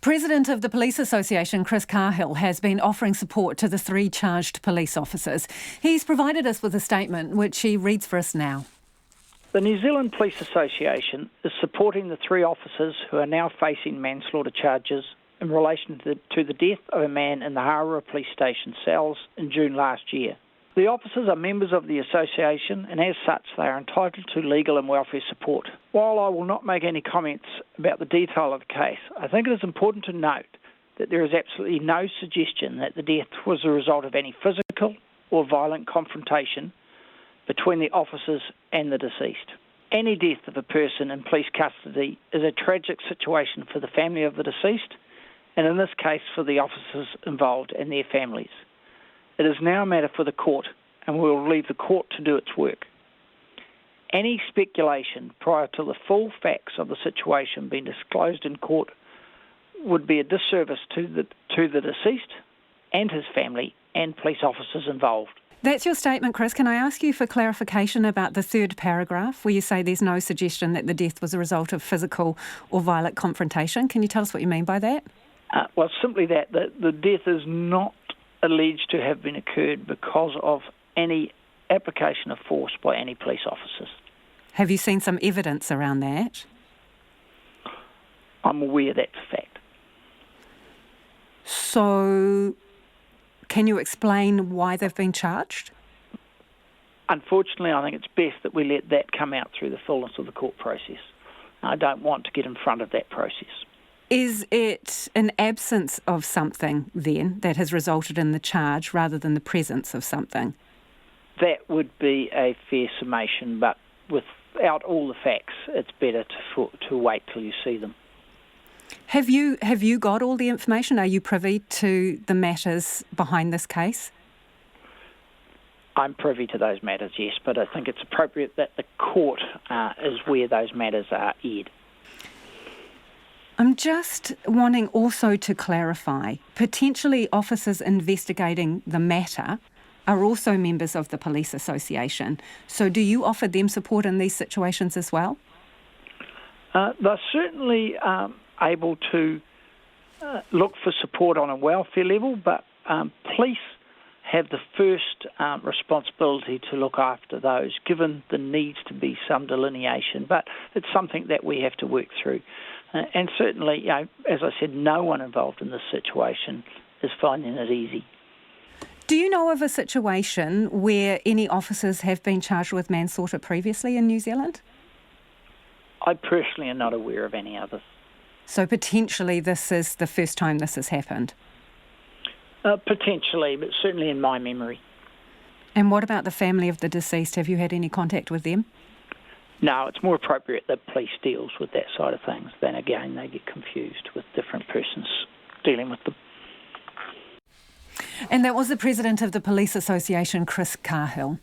President of the Police Association, Chris Cahill, has been offering support to the 3 charged police officers. He's provided us with a statement which he reads for us now. The New Zealand Police Association is supporting the 3 officers who are now facing manslaughter charges in relation to the death of a man in the Hawera police station cells in June last year. The officers are members of the association, and as such they are entitled to legal and welfare support. While I will not make any comments about the detail of the case, I think it is important to note that there is absolutely no suggestion that the death was the result of any physical or violent confrontation between the officers and the deceased. Any death of a person in police custody is a tragic situation for the family of the deceased, and in this case for the officers involved and their families. It is now a matter for the court, and we will leave the court to do its work. Any speculation prior to the full facts of the situation being disclosed in court would be a disservice to the deceased and his family and police officers involved. That's your statement, Chris. Can I ask you for clarification about the 3rd paragraph where you say there's no suggestion that the death was a result of physical or violent confrontation? Can you tell us what you mean by that? Well, simply that the death is not alleged to have been occurred because of any application of force by any police officers. Have you seen some evidence around that? I'm aware that's a fact. So, can you explain why they've been charged? Unfortunately, I think it's best that we let that come out through the fullness of the court process. I don't want to get in front of that process. Is it an absence of something, then, that has resulted in the charge rather than the presence of something? That would be a fair summation, but without all the facts, it's better to wait till you see them. Have you got all the information? Are you privy to the matters behind this case? I'm privy to those matters, yes, but I think it's appropriate that the court is where those matters are aired. I'm just wanting also to clarify, potentially officers investigating the matter are also members of the Police Association. So do you offer them support in these situations as well? They're certainly able to look for support on a welfare level, but police have the first responsibility to look after those, given there needs to be some delineation. But it's something that we have to work through. And certainly, as I said, no one involved in this situation is finding it easy. Do you know of a situation where any officers have been charged with manslaughter previously in New Zealand? I personally am not aware of any others. So potentially this is the first time this has happened? Potentially, but certainly in my memory. And what about the family of the deceased? Have you had any contact with them? No, it's more appropriate that police deals with that side of things. Then again, they get confused with different persons dealing with them. And that was the President of the Police Association, Chris Cahill.